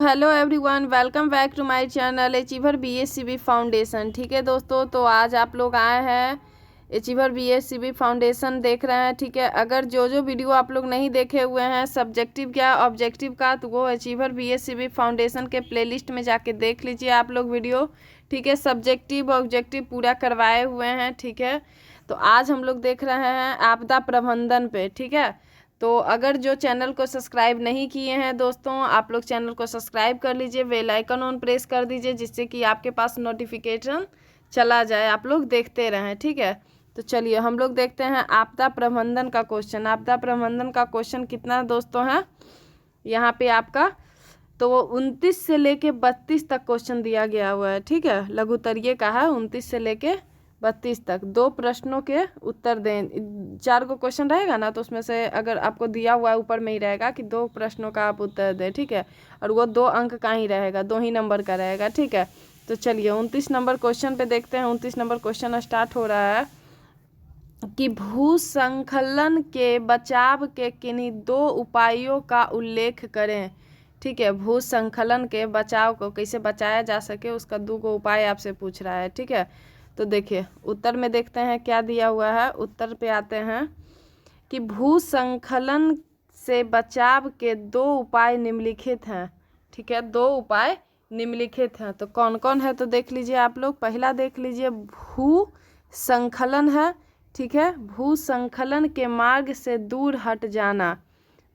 Hello everyone, welcome back to my channel achiever BSCB foundation. ठीक है दोस्तों, तो आज आप लोग आए हैं अचीवर बीएससीबी फाउंडेशन देख रहे हैं। ठीक है, अगर जो वीडियो आप लोग नहीं देखे हुए हैं सब्जेक्टिव क्या ऑब्जेक्टिव का, तो वो अचीवर बीएससीबी फाउंडेशन के प्लेलिस्ट में जाके देख लीजिए आप लोग वीडियो। ठीक है, सब्जेक्टिव ऑब्जेक्टिव पूरा करवाए हुए हैं। ठीक है, तो आज हम लोग देख रहे हैं आपदा प्रबंधन पे। ठीक है, तो अगर जो चैनल को सब्सक्राइब नहीं किए हैं दोस्तों, आप लोग चैनल को सब्सक्राइब कर लीजिए, बेल आइकन ऑन प्रेस कर दीजिए, जिससे कि आपके पास नोटिफिकेशन चला जाए, आप लोग देखते रहें। ठीक है, तो चलिए हम लोग देखते हैं आपदा प्रबंधन का क्वेश्चन। आपदा प्रबंधन का क्वेश्चन कितना दोस्तों है यहाँ पे आपका, तो वो 29 से लेके 32 तक क्वेश्चन दिया गया हुआ है। ठीक है, लघुतरीय का है, 29 से लेके 32 तक। 2 प्रश्नों के उत्तर दें। 4 को क्वेश्चन रहेगा ना, तो उसमें से अगर आपको दिया हुआ है ऊपर में ही रहेगा कि 2 प्रश्नों का आप उत्तर दें। ठीक है, और वो 2 अंक का ही रहेगा, 2 ही नंबर का रहेगा। ठीक है, तो चलिए 29 नंबर क्वेश्चन पे देखते हैं। 29 नंबर क्वेश्चन स्टार्ट हो रहा है कि भूस्खलन के बचाव के किन्हीं 2 उपायों का उल्लेख करें। ठीक है, भूस्खलन के बचाव को कैसे बचाया जा सके उसका 2 उपाय आपसे पूछ रहा है। ठीक है, तो देखिए उत्तर में देखते हैं क्या दिया हुआ है। उत्तर पे आते हैं कि भूस्खलन से बचाव के 2 उपाय निम्नलिखित हैं। ठीक है, 2 उपाय निम्नलिखित हैं, तो कौन कौन है तो देख लीजिए आप लोग। पहला देख लीजिए भूस्खलन है। ठीक है, भूस्खलन के मार्ग से दूर हट जाना।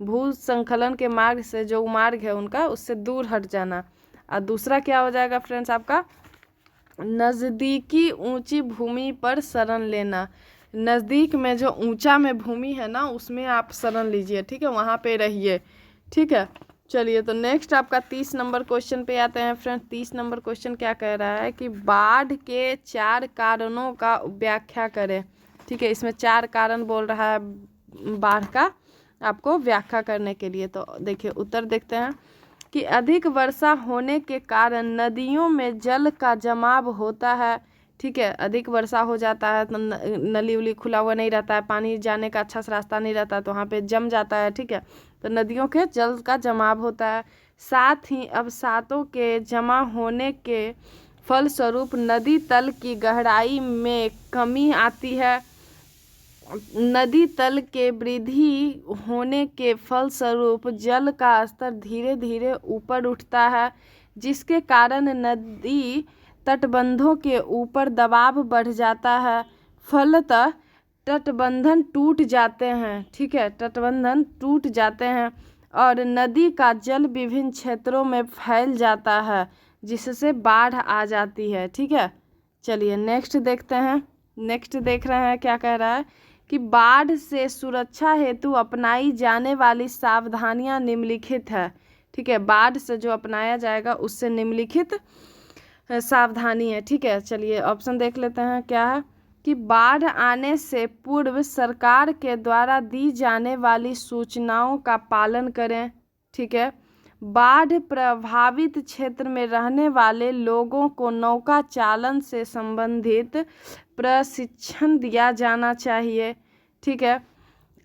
भूस्खलन के मार्ग से जो मार्ग है उनका, उससे दूर हट जाना। और दूसरा क्या हो जाएगा फ्रेंड्स आपका, नज़दीकी ऊंची भूमि पर शरण लेना। नज़दीक में जो ऊंचा में भूमि है ना, उसमें आप शरण लीजिए। ठीक है, वहाँ पे रहिए। ठीक है, चलिए तो नेक्स्ट आपका 30 नंबर क्वेश्चन पे आते हैं फ्रेंड्स। 30 नंबर क्वेश्चन क्या कह रहा है कि बाढ़ के 4 कारणों का व्याख्या करें। ठीक है, इसमें 4 कारण बोल रहा है बाढ़ का आपको व्याख्या करने के लिए। तो देखिए उत्तर देखते हैं कि अधिक वर्षा होने के कारण नदियों में जल का जमाव होता है। ठीक है, अधिक वर्षा हो जाता है तो नली उली खुला हुआ नहीं रहता है, पानी जाने का अच्छा सा रास्ता नहीं रहता है, तो वहाँ पे जम जाता है। ठीक है, तो नदियों के जल का जमाव होता है। साथ ही अवसादों के जमा होने के फलस्वरूप नदी तल की गहराई में कमी आती है। नदी तल के वृद्धि होने के फलस्वरूप जल का स्तर धीरे धीरे ऊपर उठता है, जिसके कारण नदी तटबंधों के ऊपर दबाव बढ़ जाता है। फलतः तटबंधन टूट जाते हैं। ठीक है, तटबंधन टूट जाते हैं और नदी का जल विभिन्न क्षेत्रों में फैल जाता है, जिससे बाढ़ आ जाती है। ठीक है, चलिए नेक्स्ट देखते हैं। नेक्स्ट देख रहे हैं क्या कह रहा है कि बाढ़ से सुरक्षा हेतु अपनाई जाने वाली सावधानियां निम्नलिखित है। ठीक है, बाढ़ से जो अपनाया जाएगा उससे निम्नलिखित सावधानी है। ठीक है, चलिए ऑप्शन देख लेते हैं क्या है कि बाढ़ आने से पूर्व सरकार के द्वारा दी जाने वाली सूचनाओं का पालन करें। ठीक है, बाढ़ प्रभावित क्षेत्र में रहने वाले लोगों को नौका चालन से संबंधित प्रशिक्षण दिया जाना चाहिए। ठीक है,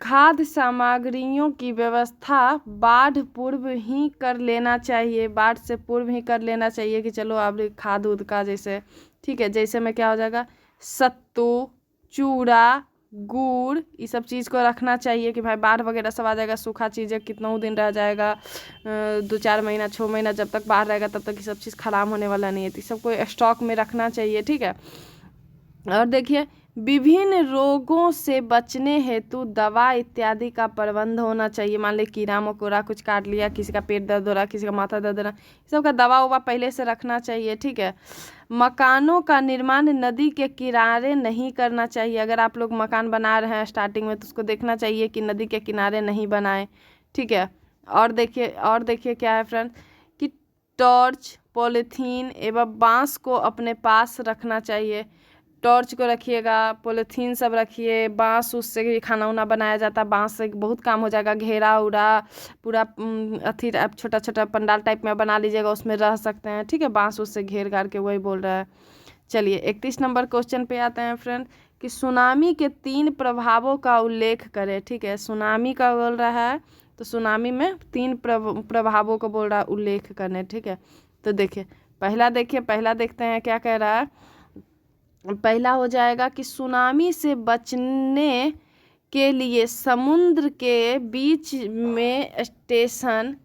खाद्य सामग्रियों की व्यवस्था बाढ़ पूर्व ही कर लेना चाहिए। बाढ़ से पूर्व ही कर लेना चाहिए कि चलो अब खाद उद का जैसे, ठीक है, जैसे में क्या हो जाएगा, सत्तू, चूड़ा, गुड़, ये सब चीज़ को रखना चाहिए कि भाई बाढ़ वगैरह सब आ जाएगा, सूखा चीज़ें कितना दिन रह जाएगा, 2-4 महीना 6 महीना जब तक बाढ़ रहेगा तब तक ये सब चीज़ ख़राब होने वाला नहीं है, तो सबको स्टॉक में रखना चाहिए। ठीक है, और देखिए विभिन्न रोगों से बचने हेतु दवा इत्यादि का प्रबंध होना चाहिए। मान ली कीड़ा मकोड़ा कुछ काट लिया, किसी का पेट दर्द हो रहा, किसी का माथा दर्द हो रहा, इस सब का दवा उवा पहले से रखना चाहिए। ठीक है, मकानों का निर्माण नदी के किनारे नहीं करना चाहिए। अगर आप लोग मकान बना रहे हैं स्टार्टिंग में तो उसको देखना चाहिए कि नदी के किनारे नहीं बनाए। ठीक है, और देखिए क्या है फ्रेंड कि टॉर्च, पॉलीथीन एवं बांस को अपने पास रखना चाहिए। टॉर्च को रखिएगा, पॉलीथीन सब रखिए, बांस उससे भी खाना उना बनाया जाता है, बांस से बहुत काम हो जाएगा। घेरा उड़ा पूरा अथी छोटा छोटा पंडाल टाइप में बना लीजिएगा, उसमें रह सकते हैं। ठीक है, बांस उससे घेर घार के, वही बोल रहा है। चलिए 31 नंबर क्वेश्चन पे आते हैं फ्रेंड कि सुनामी के 3 प्रभावों का उल्लेख करें। ठीक है, सुनामी का बोल रहा है तो सुनामी में 3 प्रभावों को बोल रहा है उल्लेख करने, ठीक है। तो देखिए पहला देखते हैं क्या कह रहा है। पहला हो जाएगा कि सुनामी से बचने के लिए समुद्र के बीच में स्टेशन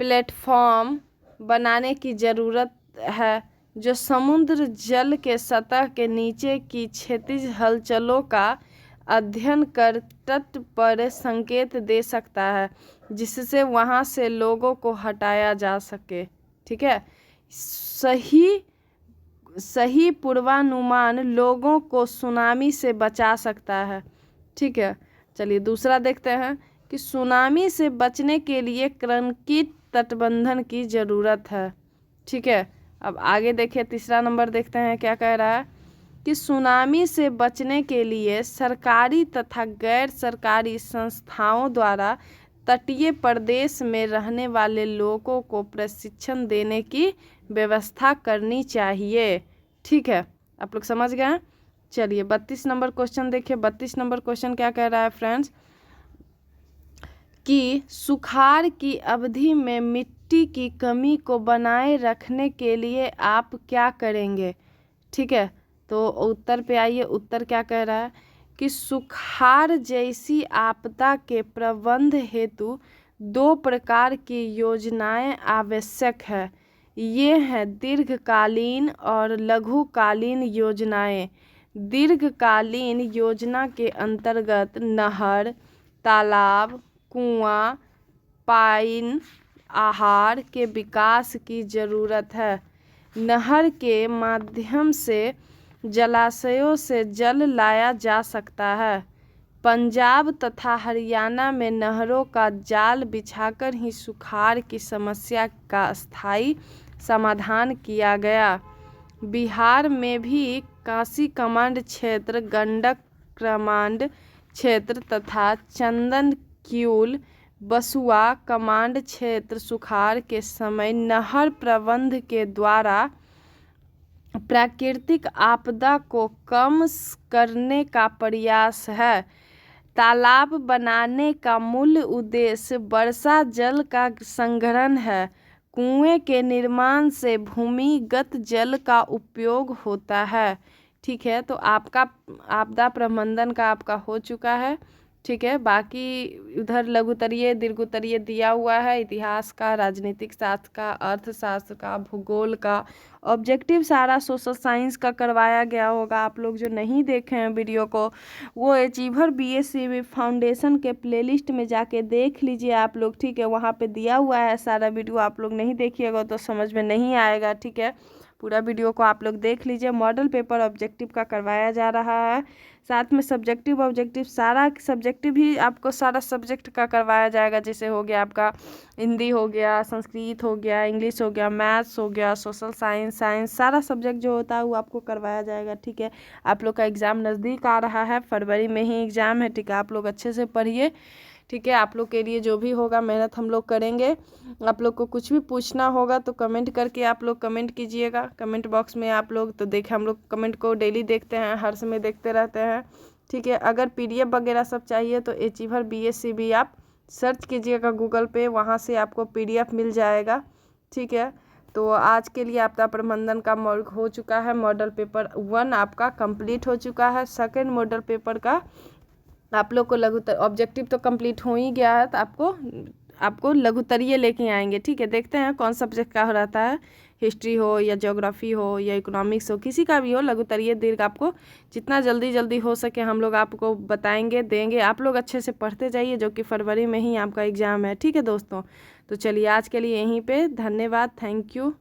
प्लेटफॉर्म बनाने की ज़रूरत है, जो समुद्र जल के सतह के नीचे की क्षैतिज हलचलों का अध्ययन कर तट पर संकेत दे सकता है, जिससे वहां से लोगों को हटाया जा सके, ठीक है। सही पूर्वानुमान लोगों को सुनामी से बचा सकता है, ठीक है। चलिए दूसरा देखते हैं कि सुनामी से बचने के लिए कंक्रीट तटबंधन की ज़रूरत है, ठीक है। अब आगे देखिए तीसरा नंबर देखते हैं क्या कह रहा है कि सुनामी से बचने के लिए सरकारी तथा गैर सरकारी संस्थाओं द्वारा तटीय प्रदेश में रहने वाले लोगों को प्रशिक्षण देने की व्यवस्था करनी चाहिए, ठीक है। आप लोग समझ गए। चलिए 32 नंबर क्वेश्चन देखिए। 32 नंबर क्वेश्चन क्या कह रहा है फ्रेंड्स कि सुखाड़ की अवधि में मिट्टी की कमी को बनाए रखने के लिए आप क्या करेंगे, ठीक है। तो उत्तर पे आइए। उत्तर क्या कह रहा है कि सुखाड़ जैसी आपदा के प्रबंध हेतु 2 प्रकार की योजनाएं आवश्यक है। ये हैं दीर्घकालीन और लघुकालीन योजनाएं। दीर्घकालीन योजना के अंतर्गत नहर, तालाब, कुआं, पाइन आहार के विकास की ज़रूरत है। नहर के माध्यम से जलाशयों से जल लाया जा सकता है। पंजाब तथा हरियाणा में नहरों का जाल बिछाकर ही सुखाड़ की समस्या का स्थायी समाधान किया गया। बिहार में भी काशी कमांड क्षेत्र, गंडक कमांड क्षेत्र तथा चंदन क्यूल बसुआ कमांड क्षेत्र सुखाड़ के समय नहर प्रबंध के द्वारा प्राकृतिक आपदा को कम करने का प्रयास है। तालाब बनाने का मूल उद्देश्य वर्षा जल का संग्रहण है। कुएं के निर्माण से भूमिगत जल का उपयोग होता है, ठीक है। तो आपका आपदा प्रबंधन का आपका हो चुका है, ठीक है। बाकी उधर लघुतरीय दीर्घोत्तरीय दिया हुआ है, इतिहास का, राजनीतिक शास्त्र का, अर्थशास्त्र का, भूगोल का, ऑब्जेक्टिव सारा सोशल साइंस का करवाया गया होगा। आप लोग जो नहीं देखे हैं वीडियो को वो अचीवर बीएससीबी फाउंडेशन के प्लेलिस्ट में जाके देख लीजिए आप लोग, ठीक है। वहाँ पे दिया हुआ है सारा वीडियो। आप लोग नहीं देखिएगा तो समझ में नहीं आएगा, ठीक है। पूरा वीडियो को आप लोग देख लीजिए। मॉडल पेपर ऑब्जेक्टिव का करवाया जा रहा है, साथ में सब्जेक्टिव ऑब्जेक्टिव सारा सब्जेक्टिव भी आपको सारा सब्जेक्ट का करवाया जाएगा। जैसे हो गया आपका हिंदी हो गया, संस्कृत हो गया, इंग्लिश हो गया, मैथ्स हो गया, सोशल साइंस, सारा सब्जेक्ट जो होता है वो आपको करवाया जाएगा, ठीक है। आप लोग का एग्ज़ाम नज़दीक आ रहा है, फरवरी में ही एग्ज़ाम है, ठीक है। आप लोग अच्छे से पढ़िए, ठीक है। आप लोग के लिए जो भी होगा मेहनत हम लोग करेंगे। आप लोग को कुछ भी पूछना होगा तो कमेंट करके आप लोग कमेंट कीजिएगा कमेंट बॉक्स में। आप लोग तो देखें, हम लोग कमेंट को डेली देखते हैं, हर समय देखते रहते हैं, ठीक है। अगर पीडीएफ वगैरह सब चाहिए तो अचीवर बीएससीबी आप सर्च कीजिएगा गूगल पे, वहाँ से आपको पीडीएफ मिल जाएगा, ठीक है। तो आज के लिए आपदा प्रबंधन का हो चुका है, मॉडल पेपर 1 आपका कंप्लीट हो चुका है। सेकंड मॉडल पेपर का आप लोग को लघुतर ऑब्जेक्टिव तो कंप्लीट हो ही गया है, तो आपको लघुतरीय लेके आएंगे, ठीक है। देखते हैं कौन सब्जेक्ट का हो रहता है, हिस्ट्री हो या ज्योग्राफी हो या इकोनॉमिक्स हो, किसी का भी हो, लघुतरीय दीर्घ आपको जितना जल्दी हो सके हम लोग आपको बताएंगे, देंगे। आप लोग अच्छे से पढ़ते जाइए, जो कि फरवरी में ही आपका एग्ज़ाम है, ठीक है दोस्तों। तो चलिए आज के लिए यहीं पे धन्यवाद, थैंक यू।